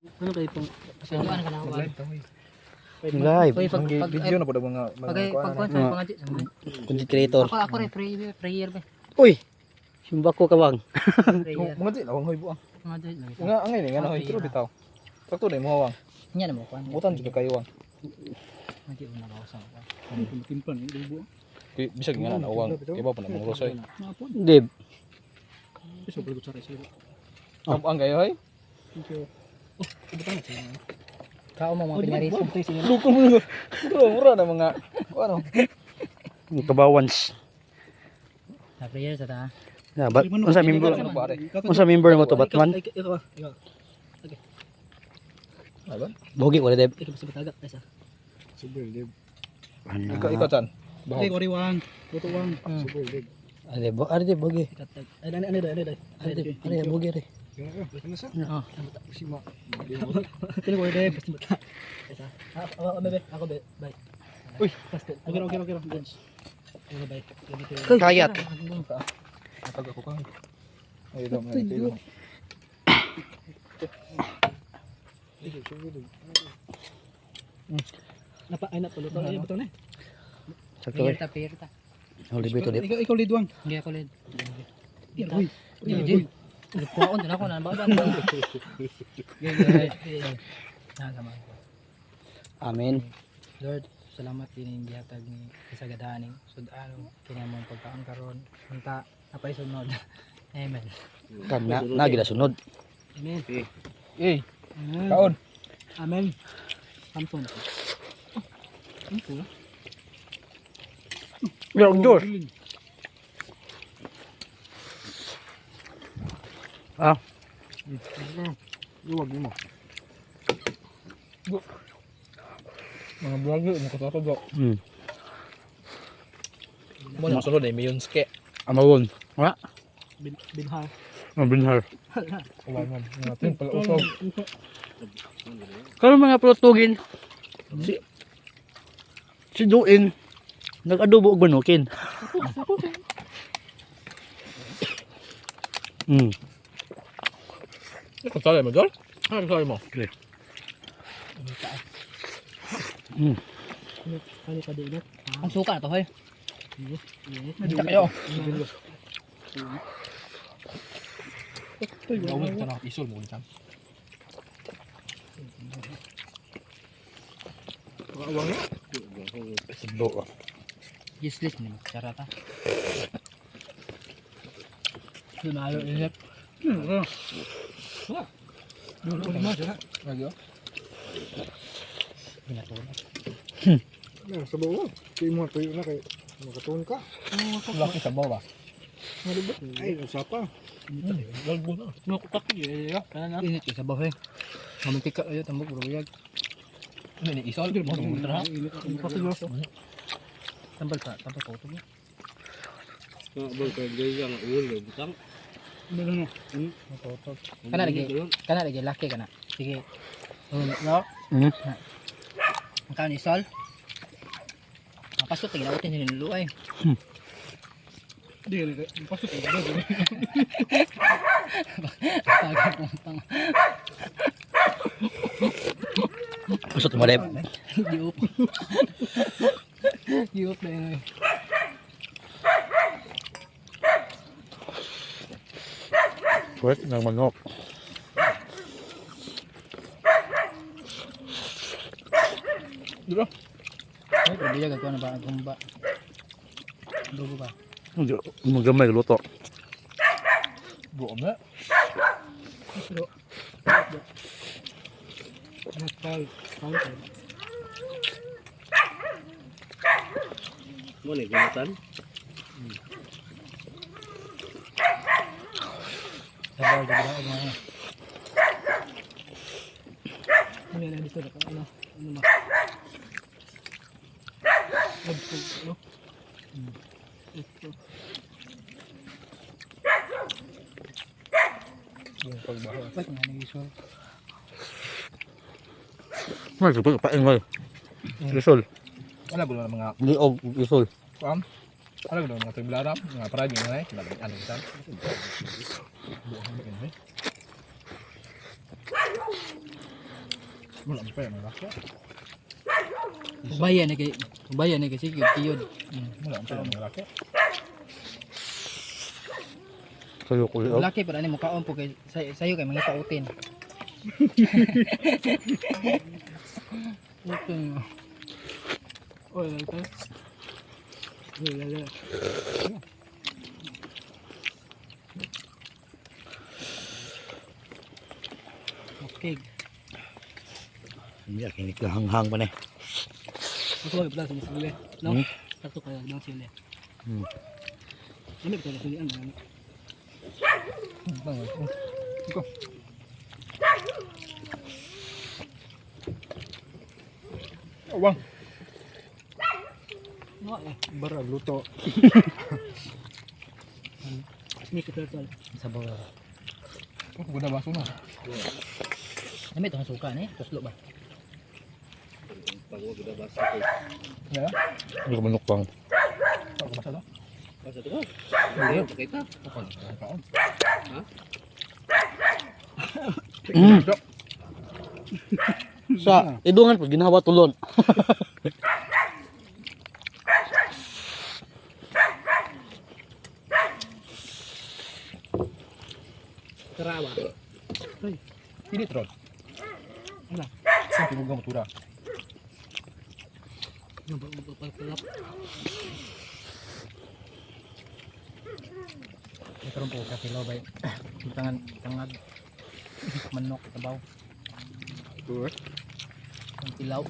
Ano kayo pong Saan ka na Live tayo. Live. Video na po daw mga pagkuhan sa pangadyo. Content creator. Ako rin prayer ba. Uy! Simba ko kawang. Prayer. mga din awang hoy buang. Pangadyo. Nga angay ni nga na hoy pero bitaw. Sakto na mo hawang. Nya na mo kuan. Butan jud kayo wang. Pangadyo na ako sa. timpan ni ibo? Kay bisag nga na awang. Kay ba pa na mga rosoy. Dib. Iso pala ko sa resiro. Ang kayo hoy. Thank you. Ibutan na siya. Kao mo mga pinarito. Luko mo. Mura na mga ano. Kabawans. Sa prayer sa ta. Ya, ba? Unsa member? Ano ba rin? Unsa member mo to Batman? Ikaw. Ano? Bogi wala dib. Ikaw sa batagak sa. Super live. Ano? Ikaw chan. Okay, kori wang. Luto wang. Hmm. Super live. Ade bogi. Ay, ano. Ade bogi re. Ano sa? Oo. Si Ma. Kini ko ide basta bata. Sa. Ako bebe, ako be. Bye. Uy. Basta. Okay. Dance. Ano bye. Kayat. Natag ako ka. Ay daw mga ito. Ay na puluto. Ay buto na. Sakto. Prayer ta. Holi bito dib. Ikaw lead wang. Hindi ako led. Uy. Uy. Kuwaon din ako na ba ba? Nagama. Amen. Lord, salamat kini gihatag ni kasagadaning sud-ano kini mong pagkaon karon. Unta napay sunod. Amen. Kan na gila sunod. Amen. Eh, kaon. Amen. Samson. Pero Diyos. Ah, Luwag mo. Mga vlogger mo kasama daw. Mo na sunod ay mayon ske. amawon. Wa? Binhar. Mabinhar. Wala man. Natin pala usaw. Karon mga protugin. Si Duin nag-adobo og banukin. Kung sali mo, Jol? Ano sali mo? Ano ka din? Ang suka na to, hoy. Hindi ka kayo. Gawin ka na. Isol mo ulit. Awang nga. Sebo. Useless ni charata. Sunalo inip. Lagi oh. Binatunan. Na sa bawo. Kay mo tuyo na kay makatuon ka. Laki sa bawah. Ay, usapa. Galbo na. Nakutak ya. Kana na. Init sa bahay. Mamantik ka ayo tambok buruyag. Ano ni isol? Mo mo tra. Tambal ko to. Kana lagi laki kana. Sige. No. Ang kan isol. Pasok tingin utin ni luay. Di ka pasok ka. Tagay puntang. Usot mo dib. Giup. Giup na yun. Wet ng manok. Dito. Ay, pabiyag ako na ba? Gumba. Dugo ba? Magamay luto. Buom na. Natal. Mo ni gulutan. Sabaw di ba ano? Ano yan dito na ano? Ano ba? Ano? Yung pagbaho. Ba't nga nag-isol? May sabag pa ingay. Isol. Wala gulo na mga Liog isol. kuam. Wala gulo na mga tiblaram. Mga parad yung ay. Ano yung tan? Buong mo yun eh. Wala pa yan, malaki. Bayan ni kay sige tiyod. Wala pa yan, malaki. Sayo ko yun. Laki pa ani mo kaon po kay sayo kay mga pautin. Utin. Oy, ito. Lala. Okay. Hindi, kinik na hanghang pa na eh. Ito ay pala sa sili. No? Takto kaya ng sili. Ano ito na sili ano? Iko. Wang. No eh. Barag luto. Ni kita tol. Sa bawah. Guna baso na. Ami to suka ni, tuslo ba? Ya? Hindi ko manukbang. Ako basa na. Hindi. Ako na kaon. Sa idungan po, ginawa tulon. Karawa. Ini tron. Ano? Saan tinugang tura? Ano ba pagpalap? Ito po kasi lo bay. Tangad manok tabaw. Tuwa. Ang tilaw.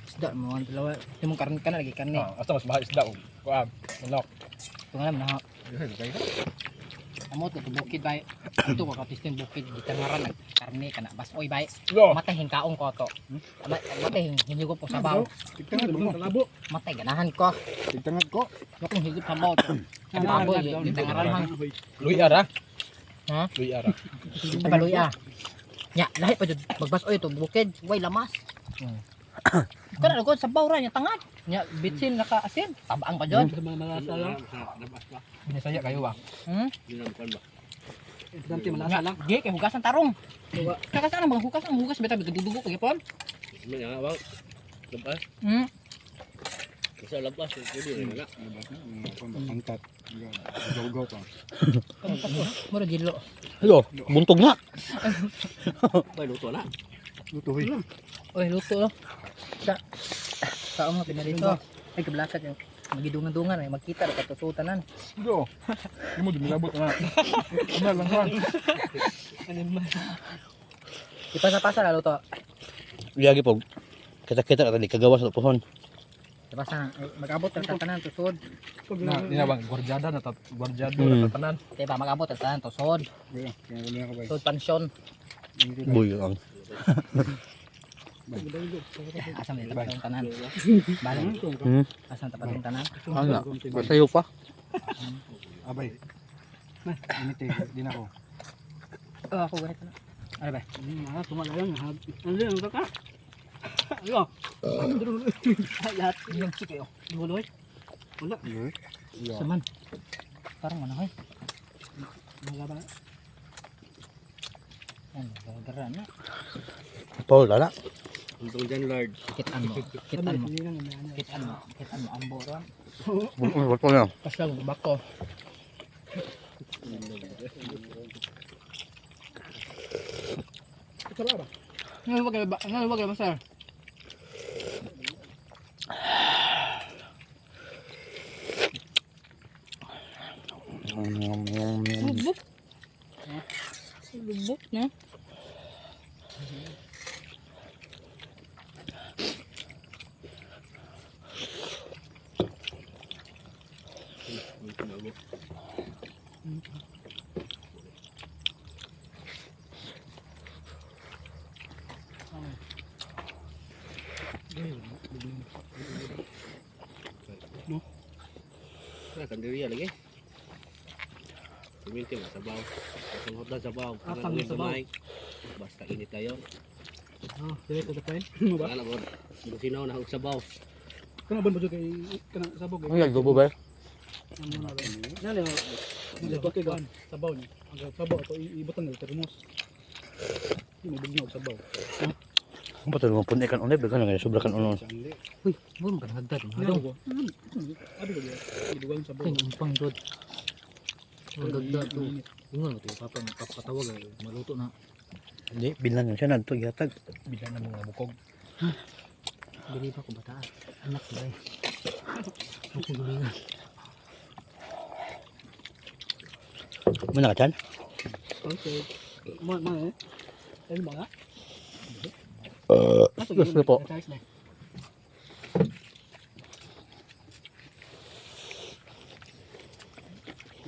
Isda mo ang tilaw. Yung karne ka na lagi karne. Asa mas bahas isda o. Kuan, manok. Tungan na ha. Kaya Amo to bukid bay. Ito ko katistin bukid gitangaran nag karne kana basoy bay. Yo. Matay hingkaong ko to. Matay hinigop po sabaw. Tigtangad mo kalabo. Matay ganahan ko. Tigtangad ko. Yakong higop sabaw to. Ang baboy gitangaran hang. Luy ara. Ha? Luy ara. Tabaluy ah. Nya, lahi pa jud magbasoy to bukid, way lamas. Kana ko sabaw ra nya tangad. Nya bitsin naka asin. Tabaang pa jud. Malasa lang. Binisaya kayo ba? Danti malasa lang. Gi kay hugasan tarong. Kakasaan ang mga hugas ang hugas beta dudugo kay pon. Mana bang? Lepas, Hmm. bisa lepas tu dia nak. Angkat. Gaw-gaw pa. Mura gilo. Ayo, buntog na. Pai luto nak. Lutuhin. Oy, luto. Sa kaong nga pinalito. Ay kablasat yung magidungan-dungan ay magkita ra katusutanan. Yo. Imo dumilabot na. Ano lang kan? Ipasa-pasa na luto. Lagi po. Kita-kita na tadi kagawas sa pohon. Ipasa magabot sa tanan tusod. Na, niya bang guardiada na guardiado na tanan. Diba magabot sa tanan tusod. Kaya, kaya wala ka ba? Tusod pansyon. Buyo ang. Asam dito pa yung tanan. Balik. Asam tapat yung tanan. Ano? Sayo pa. Abay. Inite, din ako. Oh, ako ganito na. Ano ba? Tumalayang. Ano yan, kaka? Ayo. Lahat yung chik kayo. Luloy. Wala. Saman. Parang ano hoy. Mga ba? Ano, gara na. Paul, lala. Untung jan Lord. Kitan mo. Kitan mo. Kitan mo. Kitan mo ang boron. Wala na. Pasal bako. Ngayon wag ba sir? Lubok. Lubok na. Kan diri lagi. Minti lah sabaw. Ang hotel sabaw. Apang yung sabaw. Basta init tayo. Oh, dire to the point. Wala mo. Sinaw na og sabaw. Kana ba ba kay kana sabog? Ang nagdubo ba? Nale. Nale ko kay gan sabaw ni. Ang sabaw ko ibutan ni termos. Hindi bugno sabaw. Ang bato naman pun ikan unay, bagan nga sobra kan unon. Uy, mo ka hagdat mo. Ano? King umpang dod. Ang hagdat to. Ingon mo to, papatawag ay maluto na. Hindi, bilan nga siya nadto yatag. Bilang ng mga bukog. Dili pa ko bataan. Anak ko ay. Ako gulingan. Mana ka chan? Okay. Mo eh. Ano ba nga? Gusto po.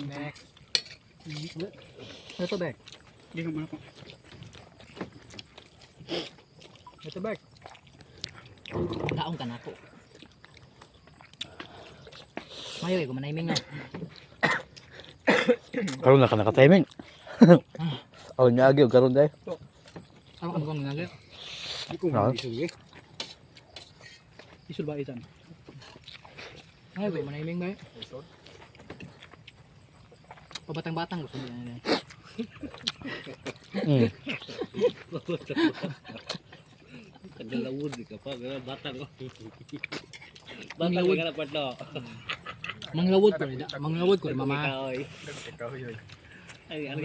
Next. Ito ba? Hindi ka muna ko. Ito ba? Daong ka na po. Mayo ko manahiming na. Karon na ka naka-timing. Oh, nyagi karon dai. Ano ka mga ngali? Hindi ko Ah. isul eh. Isul ba itan? Mayo ko manahiming ba? Pabatang-batang gusto niya. Mm. Kadalawod ka pa, batang ko. Batang ka na patlo. Manglawod ko rin. Manglawod ko rin mama. Ay, ano